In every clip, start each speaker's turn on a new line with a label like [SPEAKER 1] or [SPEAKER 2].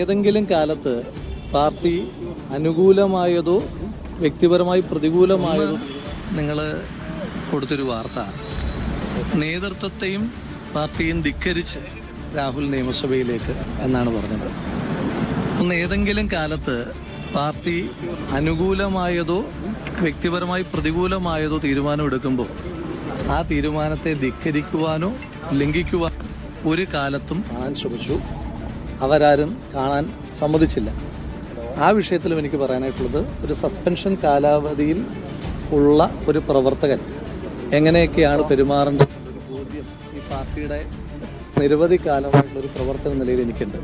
[SPEAKER 1] ഏതെങ്കിലും കാലത്ത് പാർട്ടി അനുകൂലമായതോ വ്യക്തിപരമായി പ്രതികൂലമായതോ നിങ്ങൾ കൊടുത്തൊരു വാർത്ത, നേതൃത്വത്തെയും പാർട്ടിയും ധിക്കരിച്ച് രാഹുൽ നിയമസഭയിലേക്ക് എന്നാണ് പറഞ്ഞത്. ഏതെങ്കിലും കാലത്ത് പാർട്ടി അനുകൂലമായതോ വ്യക്തിപരമായി പ്രതികൂലമായതോ തീരുമാനമെടുക്കുമ്പോൾ ആ തീരുമാനത്തെ ധിക്കരിക്കുവാനോ ലംഘിക്കുവാനോ ഒരു കാലത്തും കാണാൻ ശ്രമിച്ചു. അവരാരും കാണാൻ സമ്മതിച്ചില്ല. ആ വിഷയത്തിലും എനിക്ക് പറയാനായിട്ടുള്ളത്, ഒരു സസ്പെൻഷൻ കാലാവധിയിൽ ഉള്ള ഒരു പ്രവർത്തകൻ എങ്ങനെയൊക്കെയാണ് പെരുമാറേണ്ടത് എന്നൊരു ബോധ്യം ഈ പാർട്ടിയുടെ നിരവധി കാലമായിട്ടുള്ളൊരു പ്രവർത്തന നിലയിൽ എനിക്കുണ്ട്.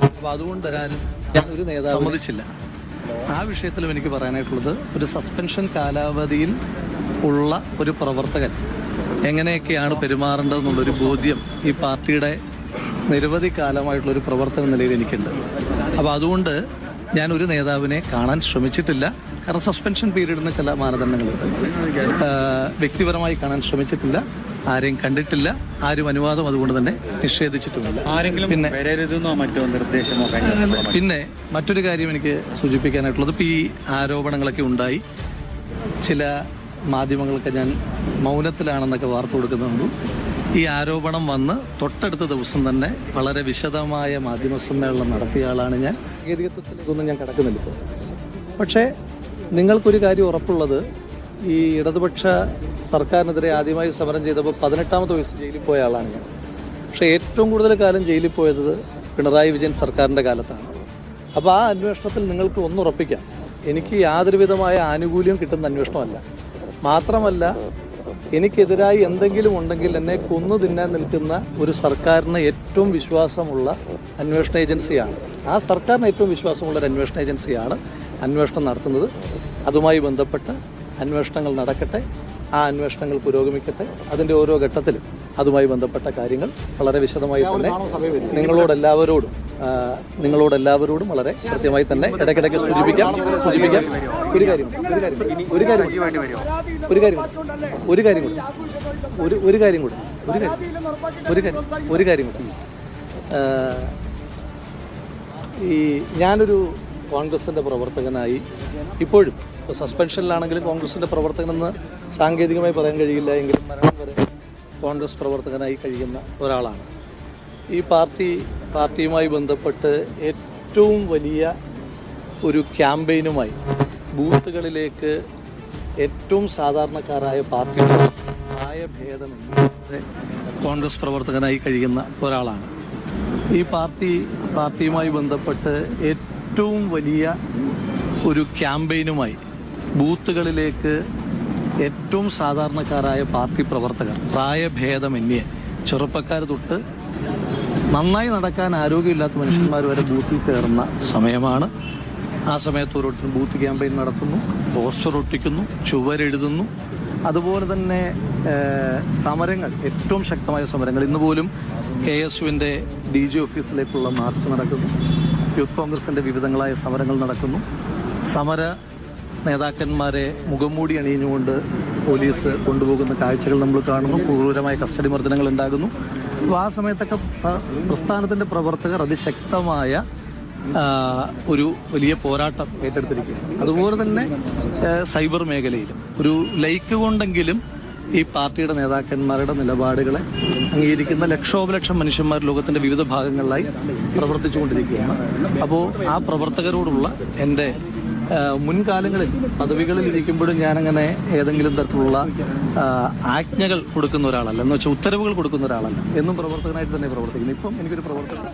[SPEAKER 1] അപ്പോൾ അതുകൊണ്ട് ആരും ഒരു നേതാവ് സമ്മതിച്ചില്ല. ആ വിഷയത്തിലും എനിക്ക് പറയാനായിട്ടുള്ളത്, ഒരു സസ്പെൻഷൻ കാലാവധിയിൽ ഉള്ള ഒരു പ്രവർത്തകൻ എങ്ങനെയൊക്കെയാണ് പെരുമാറേണ്ടതെന്നുള്ളൊരു ബോധ്യം ഈ പാർട്ടിയുടെ നിരവധി കാലമായിട്ടുള്ളൊരു പ്രവർത്തന നിലയിൽ എനിക്കുണ്ട്. അപ്പോൾ അതുകൊണ്ട് ഞാൻ ഒരു നേതാവിനെ കാണാൻ ശ്രമിച്ചിട്ടില്ല. കാരണം സസ്പെൻഷൻ പീരീഡിന് ചില മാനദണ്ഡങ്ങളുണ്ട്. വ്യക്തിപരമായി കാണാൻ ശ്രമിച്ചിട്ടില്ല, ആരെയും കണ്ടിട്ടില്ല, ആരും അനുവാദം അതുകൊണ്ട് തന്നെ നിഷേധിച്ചിട്ടുമില്ല. പിന്നെ മറ്റൊരു കാര്യം എനിക്ക് സൂചിപ്പിക്കാനായിട്ടുള്ളത്, ഇപ്പോൾ ഈ ആരോപണങ്ങളൊക്കെ ഉണ്ടായി, ചില മാധ്യമങ്ങൾക്ക് ഞാൻ മൗനത്തിലാണെന്നൊക്കെ വാർത്ത കൊടുക്കുന്നുണ്ട്. ഈ ആരോപണം വന്ന് തൊട്ടടുത്ത ദിവസം തന്നെ വളരെ വിശദമായ മാധ്യമ സമ്മേളനം നടത്തിയ ആളാണ് ഞാൻ. സാങ്കേതികത്വത്തിലേക്കൊന്നും ഞാൻ കിടക്കുന്നില്ല ഇപ്പോൾ. പക്ഷേ നിങ്ങൾക്കൊരു കാര്യം ഉറപ്പുള്ളത്, ഈ ഇടതുപക്ഷ സർക്കാരിനെതിരെ ആദ്യമായി സമരം ചെയ്തപ്പോൾ 18ാമത്തെ വയസ്സ് ജയിലിൽ പോയ ആളാണ് ഞാൻ. പക്ഷേ ഏറ്റവും കൂടുതൽ കാലം ജയിലിൽ പോയത് പിണറായി വിജയൻ സർക്കാരിൻ്റെ കാലത്താണ്. അപ്പോൾ ആ അന്വേഷണത്തിൽ നിങ്ങൾക്ക് ഒന്നുറപ്പിക്കാം, എനിക്ക് യാതൊരു വിധമായ ആനുകൂല്യം കിട്ടുന്ന അന്വേഷണമല്ല. മാത്രമല്ല, എനിക്കെതിരായി എന്തെങ്കിലും ഉണ്ടെങ്കിൽ എന്നെ കൊന്നു തിന്നാൻ നിൽക്കുന്ന ഒരു സർക്കാരിന് ഏറ്റവും വിശ്വാസമുള്ള അന്വേഷണ ഏജൻസിയാണ്. ആ സർക്കാരിന് ഏറ്റവും വിശ്വാസമുള്ള ഒരു അന്വേഷണ ഏജൻസിയാണ് അന്വേഷണം നടത്തുന്നത്. അതുമായി ബന്ധപ്പെട്ട അന്വേഷണങ്ങൾ നടക്കട്ടെ, ആ അന്വേഷണങ്ങൾ പുരോഗമിക്കട്ടെ. അതിൻ്റെ ഓരോ ഘട്ടത്തിലും അതുമായി ബന്ധപ്പെട്ട കാര്യങ്ങൾ വളരെ വിശദമായി തന്നെ നിങ്ങളോടെല്ലാവരോടും വളരെ കൃത്യമായി തന്നെ ഇടയ്ക്കിടയ്ക്ക് സൂചിപ്പിക്കാം. ഒരു കാര്യം കൂടി. ഈ ഞാനൊരു കോൺഗ്രസിൻ്റെ പ്രവർത്തകനായി ഇപ്പോഴും സസ്പെൻഷനിലാണെങ്കിലും കോൺഗ്രസിൻ്റെ പ്രവർത്തകനെന്ന് സാങ്കേതികമായി പറയാൻ കഴിയില്ല എങ്കിലും മരണം വരെ കോൺഗ്രസ് പ്രവർത്തകനായി കഴിയുന്ന ഒരാളാണ്. ഈ പാർട്ടിയുമായി ബന്ധപ്പെട്ട് ഏറ്റവും വലിയ ഒരു ക്യാമ്പയിനുമായി ബൂത്തുകളിലേക്ക് ഏറ്റവും സാധാരണക്കാരായ പാർട്ടി പ്രായഭേദമില്ലാതെ കോൺഗ്രസ് പ്രവർത്തകനായി കഴിയുന്ന ഒരാളാണ്. ഈ പാർട്ടിയുമായി ബന്ധപ്പെട്ട് ഏറ്റവും വലിയ ഒരു ക്യാമ്പയിനുമായി ബൂത്തുകളിലേക്ക് ഏറ്റവും സാധാരണക്കാരായ പാർട്ടി പ്രവർത്തകർ, പ്രായഭേദമന്യേ ചെറുപ്പക്കാർ തൊട്ട് നന്നായി നടക്കാൻ ആരോഗ്യമില്ലാത്ത മനുഷ്യന്മാർ വരെ ബൂത്തിൽ കയറുന്ന സമയമാണ്. ആ സമയത്ത് ഓരോരുത്തരും ബൂത്ത് ക്യാമ്പയിൻ നടത്തുന്നു, പോസ്റ്റർ ഒട്ടിക്കുന്നു, ചുവരെഴുതുന്നു. അതുപോലെ തന്നെ സമരങ്ങൾ, ഏറ്റവും ശക്തമായ സമരങ്ങൾ. ഇന്ന് പോലും KSUവിൻ്റെ DG ഓഫീസിലേക്കുള്ള മാർച്ച് നടക്കുന്നു. യൂത്ത് കോൺഗ്രസിൻ്റെ വിവിധങ്ങളായ സമരങ്ങൾ നടക്കുന്നു. സമര നേതാക്കന്മാരെ മുഖംമൂടി അണിഞ്ഞുകൊണ്ട് പോലീസ് കൊണ്ടുപോകുന്ന കാഴ്ചകൾ നമ്മൾ കാണുന്നു. ക്രൂരമായ കസ്റ്റഡി മർദ്ദനങ്ങൾ ഉണ്ടാകുന്നു. അപ്പോൾ ആ സമയത്തൊക്കെ പ്രസ്ഥാനത്തിൻ്റെ പ്രവർത്തകർ അതിശക്തമായ ഒരു വലിയ പോരാട്ടം ഏറ്റെടുത്തിരിക്കുകയാണ്. അതുപോലെ തന്നെ സൈബർ മേഖലയിലും ഒരു ലൈക്ക് കൊണ്ടെങ്കിലും ഈ പാർട്ടിയുടെ നേതാക്കന്മാരുടെ നിലപാടുകളെ അംഗീകരിക്കുന്ന ലക്ഷോപലക്ഷം മനുഷ്യന്മാർ ലോകത്തിൻ്റെ വിവിധ ഭാഗങ്ങളിലായി പ്രവർത്തിച്ചു കൊണ്ടിരിക്കുകയാണ്. അപ്പോൾ ആ പ്രവർത്തകരോടുള്ള എൻ്റെ മുൻകാലങ്ങളിൽ പദവികളിൽ ഇരിക്കുമ്പോഴും ഞാനങ്ങനെ ഏതെങ്കിലും തരത്തിലുള്ള ആജ്ഞകൾ കൊടുക്കുന്ന ഒരാളല്ല, എന്ന് വെച്ചാൽ ഉത്തരവുകൾ കൊടുക്കുന്ന ഒരാളല്ല. എന്നും പ്രവർത്തകനായിട്ട് തന്നെ പ്രവർത്തിക്കുന്നു. ഇപ്പം എനിക്കൊരു പ്രവർത്തകൻ